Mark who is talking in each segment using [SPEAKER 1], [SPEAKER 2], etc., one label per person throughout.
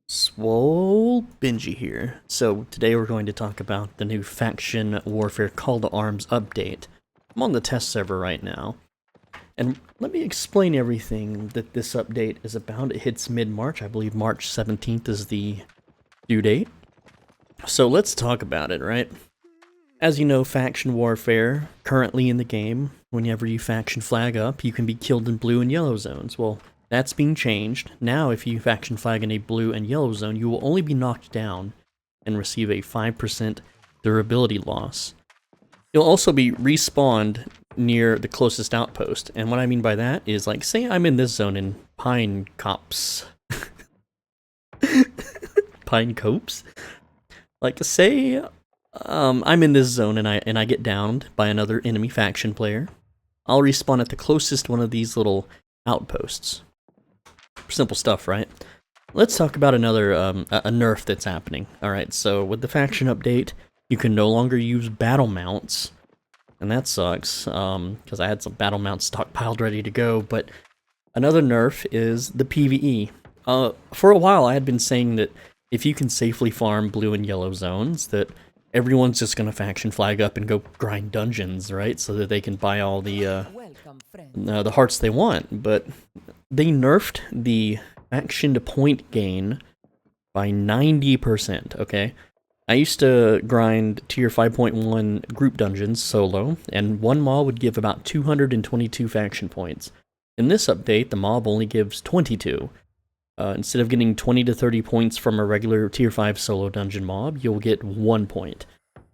[SPEAKER 1] SwoleBenji here. So today we're going to talk about the new Faction Warfare Call to Arms update. I'm on the test server right now. And let me explain everything that this update is about. It hits mid-March. I believe March 17th is the due date. So let's talk about it, right? As you know, Faction Warfare, currently in the game, whenever you faction flag up, you can be killed in blue and yellow zones. Well, that's being changed. Now, if you faction flag in a blue and yellow zone, you will only be knocked down and receive a 5% durability loss. You'll also be respawned near the closest outpost. And what I mean by that is, like, say I'm in this zone in Pine Copse. Pine Copse? Like, say I'm in this zone and I get downed by another enemy faction player. I'll respawn at the closest one of these little outposts. Simple stuff, right? Let's talk about another a nerf that's happening. Alright, so with the faction update, you can no longer use battle mounts. And that sucks, because I had some battle mounts stockpiled ready to go. But another nerf is the PvE. For a while, I had been saying that if you can safely farm blue and yellow zones, that everyone's just going to faction flag up and go grind dungeons, right? So that they can buy all the hearts they want. But they nerfed the faction to point gain by 90%, okay? I used to grind tier 5.1 group dungeons solo, and one mob would give about 222 faction points. In this update, the mob only gives 22. Instead of getting 20 to 30 points from a regular tier 5 solo dungeon mob, you'll get 1 point.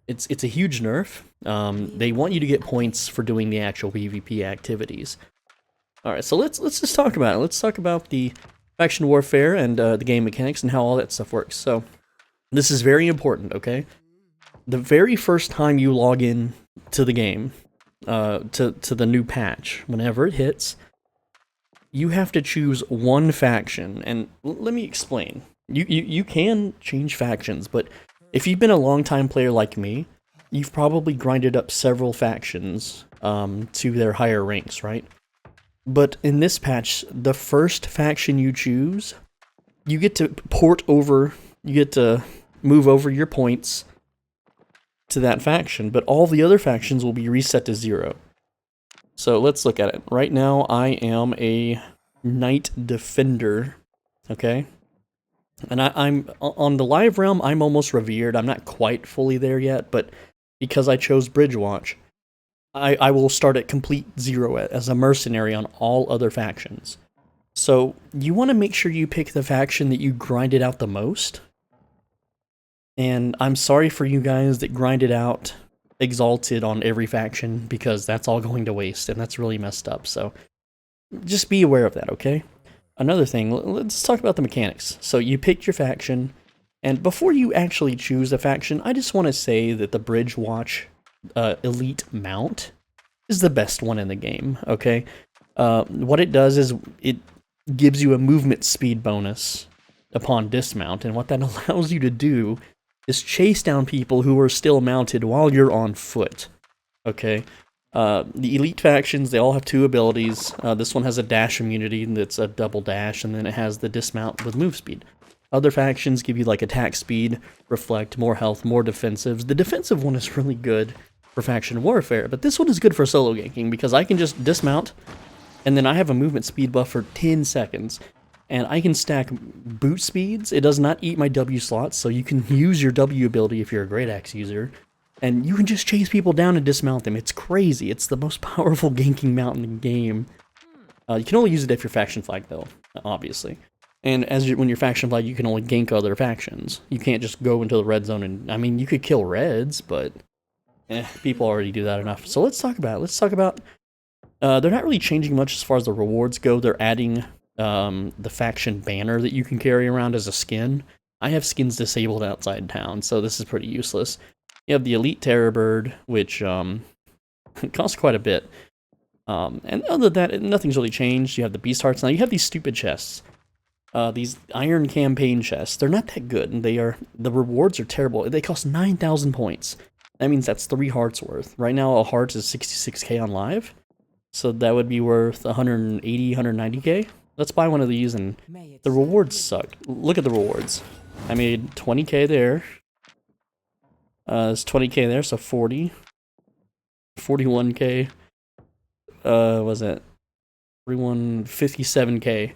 [SPEAKER 1] It's a huge nerf. They want you to get points for doing the actual PvP activities. Alright, so let's just talk about it. Let's talk about the faction warfare and the game mechanics and how all that stuff works. So, this is very important, okay? The very first time you log in to the game, to the new patch, whenever it hits, you have to choose one faction. And let me explain. You can change factions, but if you've been a long-time player like me, you've probably grinded up several factions to their higher ranks, right? But in this patch, the first faction you choose, you get to port over, you get to move over your points to that faction, but all the other factions will be reset to 0. So let's look at it. Right now, I am a Knight Defender, okay? And I'm on the live realm, I'm almost revered. I'm not quite fully there yet, but because I chose Bridge Watch, I will start at complete 0 as a mercenary on all other factions. So you want to make sure you pick the faction that you grinded out the most. And I'm sorry for you guys that grinded out Exalted on every faction, because that's all going to waste, and that's really messed up. So just be aware of that, okay? Another thing, let's talk about the mechanics. So you picked your faction, and before you actually choose a faction, I just want to say that the Bridge Watch elite mount is the best one in the game, okay? What it does is it gives you a movement speed bonus upon dismount, and what that allows you to do is chase down people who are still mounted while you're on foot, okay? The elite factions, they all have 2 abilities. This one has a dash immunity that's a double dash, and then it has the dismount with move speed. Other factions give you like attack speed, reflect, more health, more defensives. The defensive one is really good for faction warfare, but this one is good for solo ganking because I can just dismount, and then I have a movement speed buff for 10 seconds, and I can stack boot speeds. It does not eat my W slots, so you can use your W ability if you're a Great Axe user, and you can just chase people down and dismount them. It's crazy. It's the most powerful ganking mount in the game. You can only use it if you're faction flag, though, obviously. And when you're faction flag, you can only gank other factions. You can't just go into the red zone and, I mean, you could kill reds, but people already do that enough. So let's talk about it. Let's talk about, they're not really changing much as far as the rewards go. They're adding the faction banner that you can carry around as a skin. I have skins disabled outside town, so this is pretty useless. You have the Elite Terror Bird, which costs quite a bit. And other than that, nothing's really changed. You have the Beast Hearts. Now you have these stupid chests. These Iron Campaign chests, they're not that good, and the rewards are terrible. They cost 9,000 points. That means that's 3 hearts worth. Right now, a heart is 66k on live, so that would be worth 180, 190k. Let's buy one of these, and the rewards suck. Look at the rewards. I made 20k there. It's 20k there, so 40. 41k. Was it 41, 57k,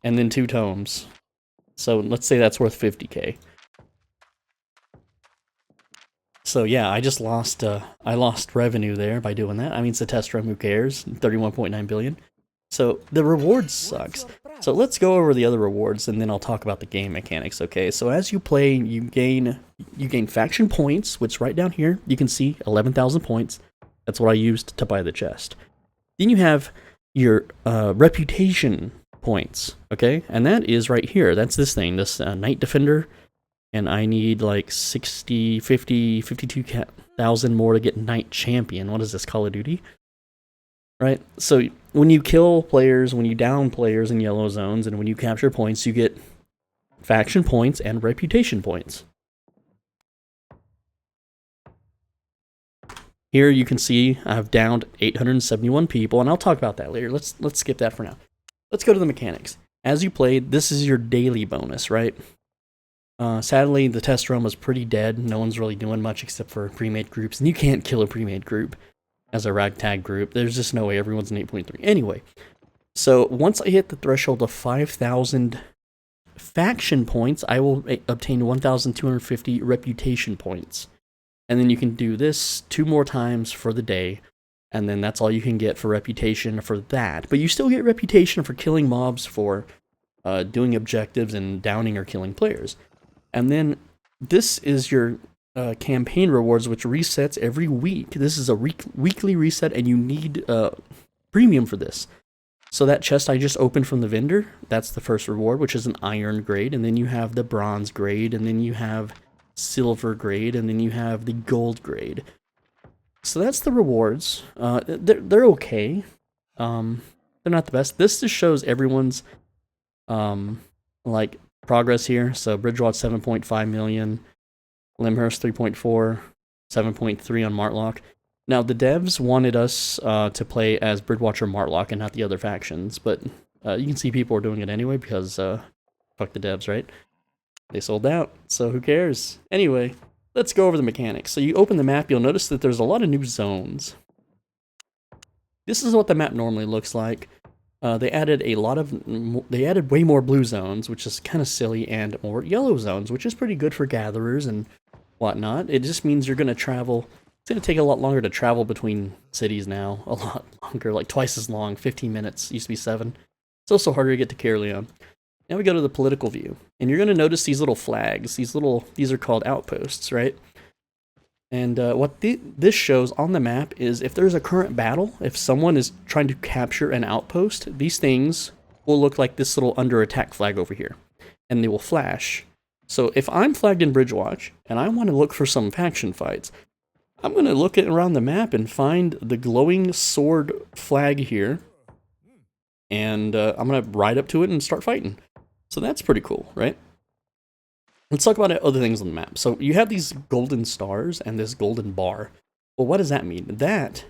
[SPEAKER 1] and then 2 tomes. So let's say that's worth 50k. So yeah, I just lost I lost revenue there by doing that. I mean, it's a test run, who cares? 31.9 billion. So the rewards sucks. So let's go over the other rewards, and then I'll talk about the game mechanics, okay? So as you play, you gain faction points, which right down here, you can see 11,000 points. That's what I used to buy the chest. Then you have your reputation points, okay? And that is right here. That's this thing, this Knight Defender. And I need like 60, 50, 52,000 more to get Knight Champion. What is this, Call of Duty? Right? So when you kill players, when you down players in yellow zones, and when you capture points, you get faction points and reputation points. Here you can see I've downed 871 people, and I'll talk about that later. Let's skip that for now. Let's go to the mechanics. As you played, this is your daily bonus, right? Sadly, the test run was pretty dead. No one's really doing much except for pre-made groups, and you can't kill a pre-made group as a ragtag group. There's just no way. Everyone's an 8.3. Anyway, so once I hit the threshold of 5,000 faction points, I will obtain 1,250 reputation points. And then you can do this 2 more times for the day, and then that's all you can get for reputation for that. But you still get reputation for killing mobs, for doing objectives, and downing or killing players. And then this is your campaign rewards, which resets every week. This is a weekly reset, and you need premium for this. So that chest I just opened from the vendor, that's the first reward, which is an iron grade. And then you have the bronze grade, and then you have silver grade, and then you have the gold grade. So that's the rewards. They're okay. They're not the best. This just shows everyone's like progress here. So Bridgewater 7.5 million, Limhurst 3.4, 7.3 on Martlock. Now the devs wanted us to play as Bridgewater Martlock and not the other factions, but you can see people are doing it anyway because fuck the devs, right? They sold out, so who cares? Anyway, let's go over the mechanics. So you open the map, you'll notice that there's a lot of new zones. This is what the map normally looks like. They added way more blue zones, which is kind of silly, and more yellow zones, which is pretty good for gatherers and whatnot. It just means you're going to travel. It's going to take a lot longer to travel between cities now. A lot longer, like twice as long. 15 minutes. Used to be 7. It's also harder to get to Caerleon. Now we go to the political view, and you're going to notice these little flags. These are called outposts, right? And what this shows on the map is if there's a current battle, if someone is trying to capture an outpost, these things will look like this little under attack flag over here, and they will flash. So if I'm flagged in Bridgewatch, and I want to look for some faction fights, I'm going to look around the map and find the glowing sword flag here, and I'm going to ride up to it and start fighting. So that's pretty cool, right? Let's talk about other things on the map. So you have these golden stars and this golden bar. Well, what does that mean? That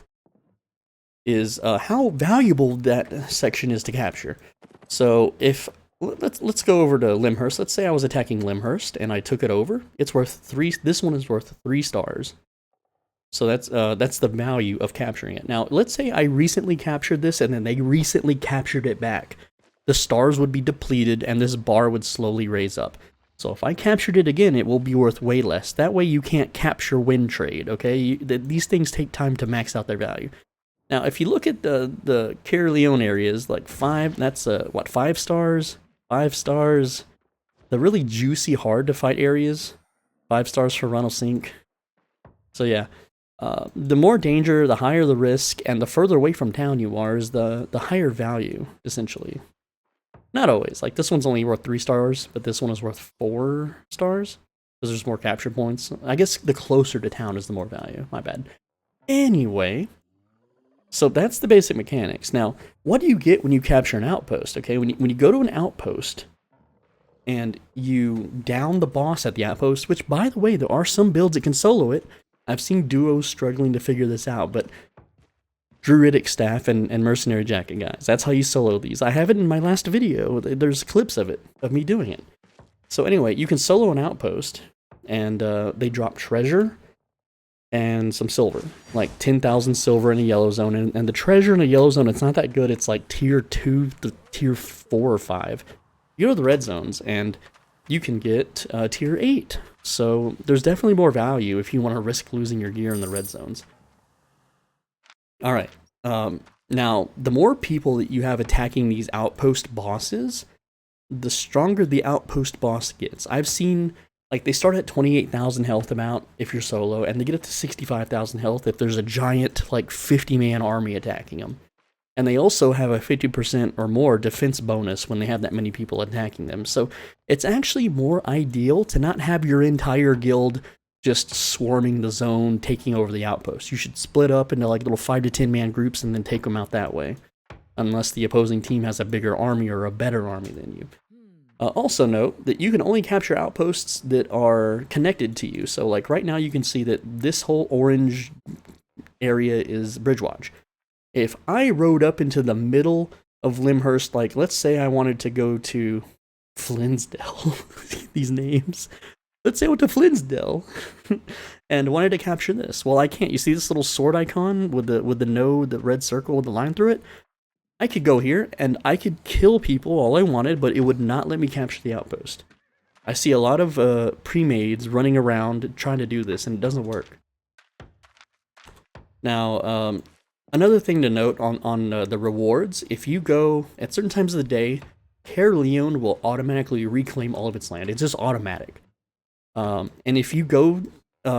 [SPEAKER 1] is how valuable that section is to capture. So if let's go over to Limhurst. Let's say I was attacking Limhurst and I took it over. It's worth 3. This one is worth 3 stars. So that's the value of capturing it. Now, let's say I recently captured this and then they recently captured it back. The stars would be depleted and this bar would slowly raise up. So if I captured it again, it will be worth way less. That way you can't capture win trade, okay? These things take time to max out their value. Now, if you look at the Caerleon areas, like 5, that's 5 stars? 5 stars. The really juicy, hard to fight areas, 5 stars for Runnelsink. So yeah, the more danger, the higher the risk, and the further away from town you are is the higher value, essentially. Not always. Like, this one's only worth 3 stars, but this one is worth 4 stars. Because there's more capture points. I guess the closer to town is the more value. My bad. Anyway, so that's the basic mechanics. Now, what do you get when you capture an outpost? Okay, when you go to an outpost, and you down the boss at the outpost, which, by the way, there are some builds that can solo it. I've seen duos struggling to figure this out, but Druidic Staff and Mercenary Jacket, guys. That's how you solo these. I have it in my last video. There's clips of it, of me doing it. So anyway, you can solo an outpost, and they drop treasure and some silver. Like 10,000 silver in a yellow zone. And the treasure in a yellow zone, it's not that good. It's like tier 2 to tier 4 or 5. You go to the red zones, and you can get tier 8. So there's definitely more value if you want to risk losing your gear in the red zones. Alright, now, the more people that you have attacking these outpost bosses, the stronger the outpost boss gets. I've seen, like, they start at 28,000 health about if you're solo, and they get up to 65,000 health if there's a giant, like, 50-man army attacking them. And they also have a 50% or more defense bonus when they have that many people attacking them. So it's actually more ideal to not have your entire guild just swarming the zone, taking over the outpost. You should split up into like little 5 to 10 man groups and then take them out that way. Unless the opposing team has a bigger army or a better army than you. Also note that you can only capture outposts that are connected to you. So like right now you can see that this whole orange area is Bridgewatch. If I rode up into the middle of Limhurst, like let's say I wanted to go to Flinsdale, these names. Let's say I went to Flinsdale and wanted to capture this. Well, I can't. You see this little sword icon with the node, the red circle with the line through it? I could go here and I could kill people all I wanted, but it would not let me capture the outpost. I see a lot of pre-mades running around trying to do this, and it doesn't work. Now, another thing to note on the rewards, if you go at certain times of the day, Caerleon will automatically reclaim all of its land. It's just automatic. And if you go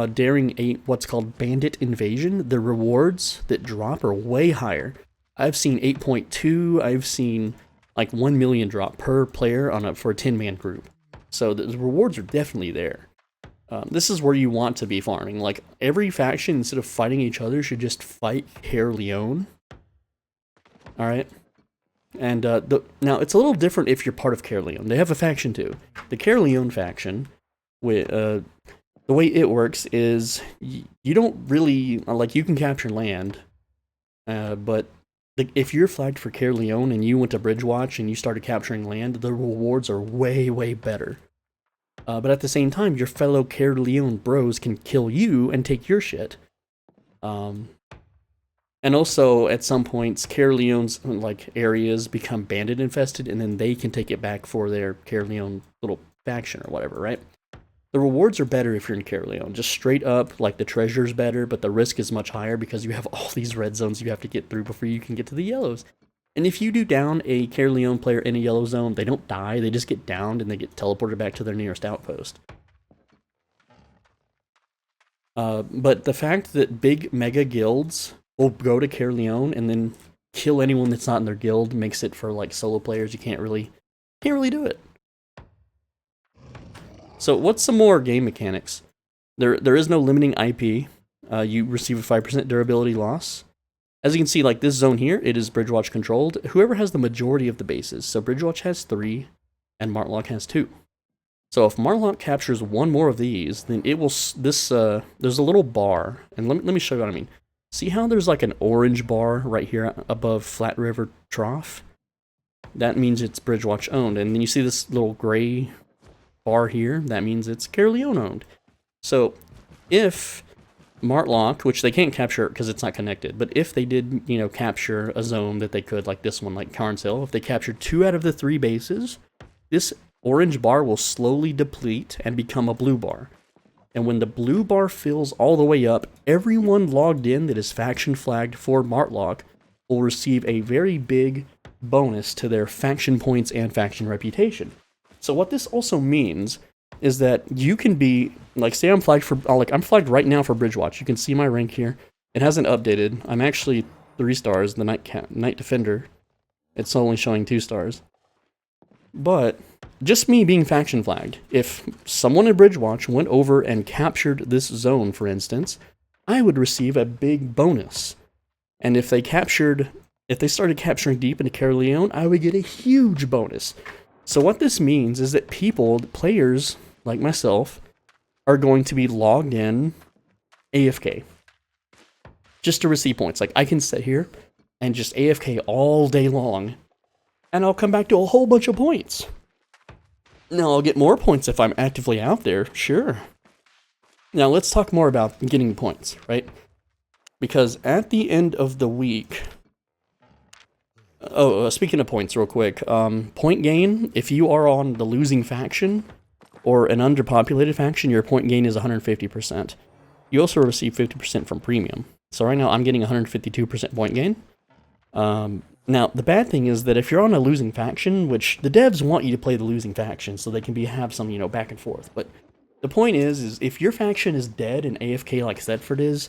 [SPEAKER 1] during what's called Bandit Invasion, the rewards that drop are way higher. I've seen 8.2, I've seen like 1 million drop per player for a 10-man group. So the rewards are definitely there. This is where you want to be farming. Like every faction, instead of fighting each other, should just fight Caerleon. Alright? And now it's a little different if you're part of Caerleon. They have a faction too. The Caerleon faction, the way it works is you don't really, like, you can capture land, but if you're flagged for Caerleon and you went to Bridgewatch and you started capturing land, the rewards are way, way better. But at the same time, your fellow Caerleon bros can kill you and take your shit. And also, at some points, Caerleon's like areas become bandit infested, and then they can take it back for their Caerleon little faction or whatever, right? The rewards are better if you're in Caerleon. Just straight up, like, the treasure's better, but the risk is much higher because you have all these red zones you have to get through before you can get to the yellows. And if you do down a Caerleon player in a yellow zone, they don't die, they just get downed and they get teleported back to their nearest outpost. But the fact that big mega guilds will go to Caerleon and then kill anyone that's not in their guild makes it for, like, solo players, you can't really do it. So what's some more game mechanics? There is no limiting IP. You receive a 5% durability loss. As you can see, like this zone here, it is Bridgewatch controlled. Whoever has the majority of the bases. So Bridgewatch has 3 and Martlock has 2. So if Martlock captures one more of these, then it will, there's a little bar. And let me show you what I mean. See how there's like an orange bar right here above Flat River Trough? That means it's Bridgewatch owned. And then you see this little gray bar here, that means it's Caerleon owned. So if Martlock, which they can't capture because it's not connected, but if they did, you know, capture a zone that they could, like this one, like Carnes Hill, if they captured 2 out of the 3 bases, this orange bar will slowly deplete and become a blue bar. And when the blue bar fills all the way up, everyone logged in that is faction flagged for Martlock will receive a very big bonus to their faction points and faction reputation. So what this also means is that you can be, like, say I'm flagged for, like, I'm flagged right now for Bridgewatch. You can see my rank here. It hasn't updated. I'm actually 3 stars, the Night Defender. It's only showing 2 stars. But just me being faction flagged, if someone in Bridgewatch went over and captured this zone, for instance, I would receive a big bonus. And if they started capturing deep into Caerleon, I would get a huge bonus. So what this means is that players like myself, are going to be logged in AFK. just to receive points. Like, I can sit here and just AFK all day long, and I'll come back to a whole bunch of points. Now, I'll get more points if I'm actively out there, sure. Now, let's talk more about getting points, right? Because at the end of the week... speaking of points real quick, point gain, if you are on the losing faction, or an underpopulated faction, your point gain is 150%. You also receive 50% from premium. So right now, I'm getting 152% point gain. Now, the bad thing is that if you're on a losing faction, which the devs want you to play the losing faction so they can have some, you know, back and forth. But the point is if your faction is dead and AFK like Zedford is,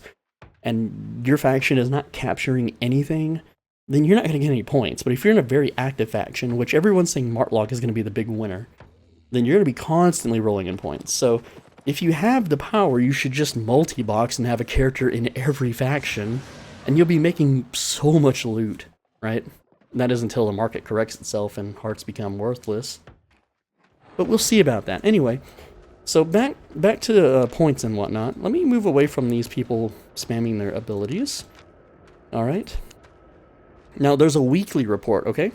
[SPEAKER 1] and your faction is not capturing anything, then you're not going to get any points. But if you're in a very active faction, which everyone's saying Martlock is going to be the big winner, then you're going to be constantly rolling in points. So if you have the power, you should just multi-box and have a character in every faction, and you'll be making so much loot. Right? And that is until the market corrects itself and hearts become worthless. But we'll see about that. Anyway, so back to the points and whatnot. Let me move away from these people spamming their abilities. Alright. Now, there's a weekly report, okay?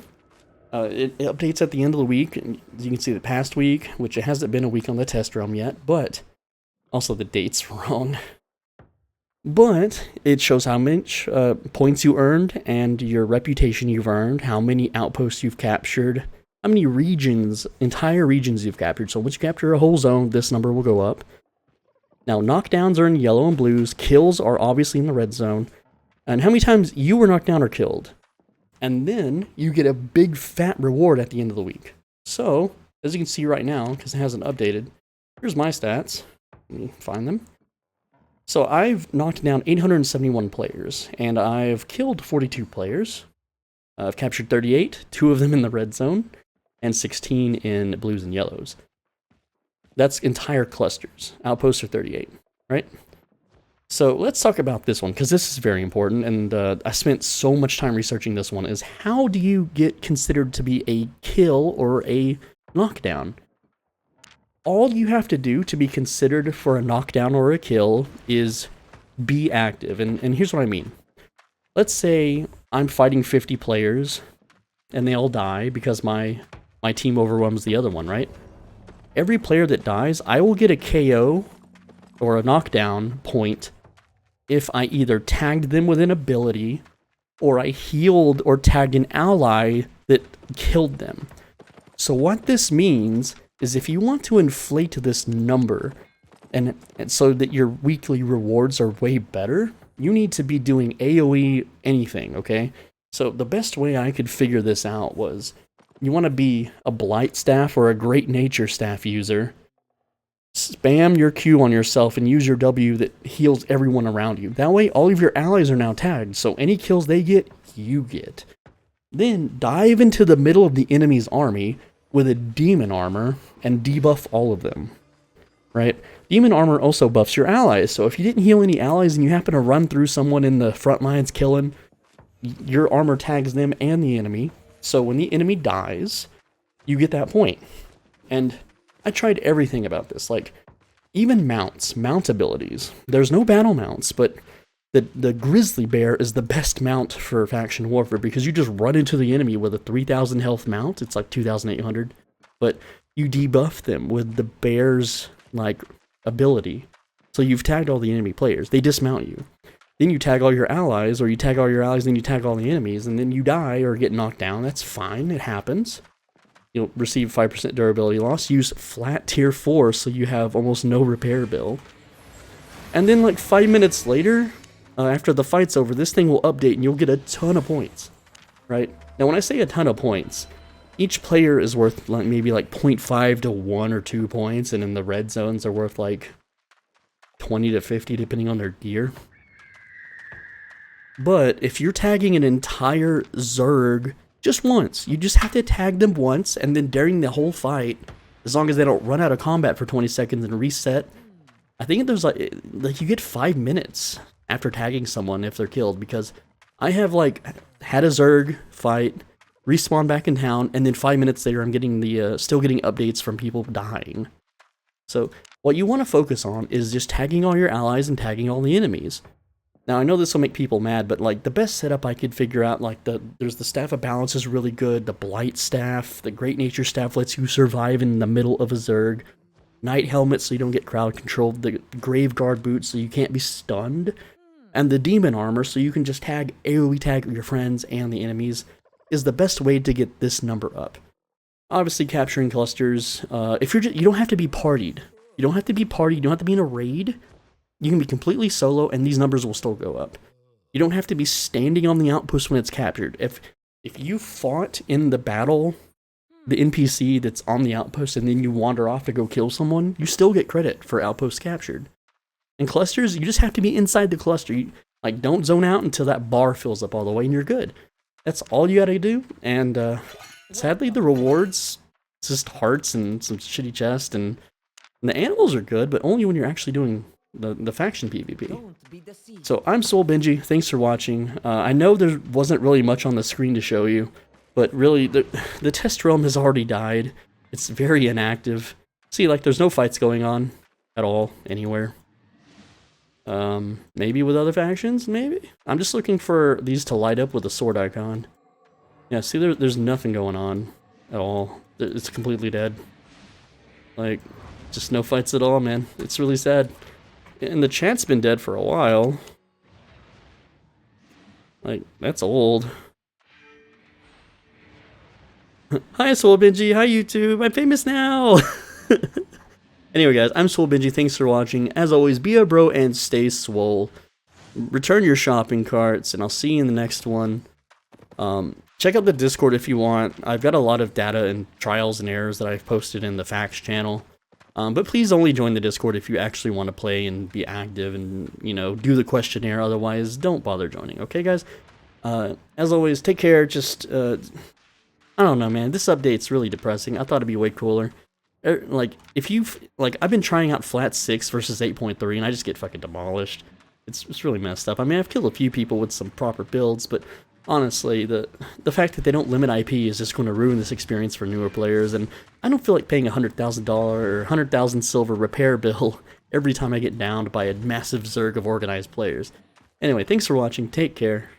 [SPEAKER 1] It updates at the end of the week. And you can see the past week, which it hasn't been a week on the test realm yet, but also the date's wrong. But it shows how much points you earned and your reputation you've earned, how many outposts you've captured, how many regions, entire regions you've captured. So once you capture a whole zone, this number will go up. Now, knockdowns are in yellow and blues, kills are obviously in the red zone, and how many times you were knocked down or killed. And then you get a big fat reward at the end of the week. So, as you can see right now, because it hasn't updated, here's my stats. Let me find them. So I've knocked down 871 players, and I've killed 42 players. I've captured 38, 2 of them in the red zone, and 16 in blues and yellows. That's entire clusters. Outposts are 38, right? So let's talk about this one, because this is very important, and I spent so much time researching this one, is how do you get considered to be a kill or a knockdown? All you have to do to be considered for a knockdown or a kill is be active. And here's what I mean. Let's say I'm fighting 50 players and they all die because my team overwhelms the other one, right? Every player that dies, I will get a KO or a knockdown point if I either tagged them with an ability or I healed or tagged an ally that killed them. So what this means is if you want to inflate this number and so that your weekly rewards are way better, you need to be doing AoE anything, okay? So the best way I could figure this out was you want to be a Blight staff or a Great Nature staff user. Spam your Q on yourself and use your W that heals everyone around you. That way all of your allies are now tagged, so any kills they get, you get. Then dive into the middle of the enemy's army with a demon armor and debuff all of them, right? Demon armor also buffs your allies, so if you didn't heal any allies and you happen to run through someone in the front lines killing, your armor tags them and the enemy, so when the enemy dies, you get that point. And I tried everything about this, like even mount abilities. There's no battle mounts, but the grizzly bear is the best mount for faction warfare because you just run into the enemy with a 3,000 health mount. It's like 2,800, but you debuff them with the bear's like ability. So you've tagged all the enemy players. They dismount you. Then you tag all your allies, or you tag all your allies, then you tag all the enemies, and then you die or get knocked down. That's fine. It happens. You'll receive 5% durability loss. Use flat tier 4 so you have almost no repair bill. And then like 5 minutes later, after the fight's over, this thing will update and you'll get a ton of points, right? Now, when I say a ton of points, each player is worth like maybe like 0.5 to 1 or 2 points, and in the red zones are worth like 20 to 50 depending on their gear. But if you're tagging an entire Zerg just once, you just have to tag them once, and then during the whole fight, as long as they don't run out of combat for 20 seconds and reset, I think there's like you get 5 minutes after tagging someone if they're killed, because I have like had a Zerg fight, respawn back in town, and then 5 minutes later I'm getting the still getting updates from people dying. So what you want to focus on is just tagging all your allies and tagging all the enemies. Now I know this will make people mad, but like the best setup I could figure out, like there's the Staff of Balance is really good, the Blight Staff, the Great Nature Staff lets you survive in the middle of a Zerg, Knight Helmet so you don't get crowd controlled, the Graveguard Boots so you can't be stunned, and the Demon Armor so you can just AoE tag your friends and the enemies is the best way to get this number up. Obviously capturing clusters, if you're you don't have to be partied. You don't have to be partied, you don't have to be in a raid. You can be completely solo and these numbers will still go up. You don't have to be standing on the outpost when it's captured. If you fought in the battle, the NPC that's on the outpost, and then you wander off to go kill someone, you still get credit for outpost captured. And clusters, you just have to be inside the cluster. Like, don't zone out until that bar fills up all the way and you're good. That's all you gotta do. And sadly, the rewards, it's just hearts and some shitty chests, and the animals are good, but only when you're actually doing the faction PvP. So I'm SwoleBenji, thanks for watching. I know there wasn't really much on the screen to show you, but really the test realm has already died. It's very inactive. See, like there's no fights going on at all anywhere. Maybe with other factions, maybe? I'm just looking for these to light up with a sword icon. Yeah, see there's nothing going on at all. It's completely dead. Like, just no fights at all, man. It's really sad. And the chat's been dead for a while. Like, that's old. Hi, SwoleBenji. Hi, YouTube. I'm famous now. Anyway, guys, I'm SwoleBenji. Thanks for watching. As always, be a bro and stay swole. Return your shopping carts, and I'll see you in the next one. Check out the Discord if you want. I've got a lot of data and trials and errors that I've posted in the Facts channel. But please only join the Discord if you actually want to play and be active and, you know, do the questionnaire. Otherwise, don't bother joining. Okay, guys? As always, take care. Just, I don't know, man. This update's really depressing. I thought it'd be way cooler. Like, I've been trying out flat 6 versus 8.3, and I just get fucking demolished. It's really messed up. I mean, I've killed a few people with some proper builds, but honestly, the fact that they don't limit IP is just going to ruin this experience for newer players, and I don't feel like paying $100,000 or 100,000 silver repair bill every time I get downed by a massive zerg of organized players. Anyway, thanks for watching, take care.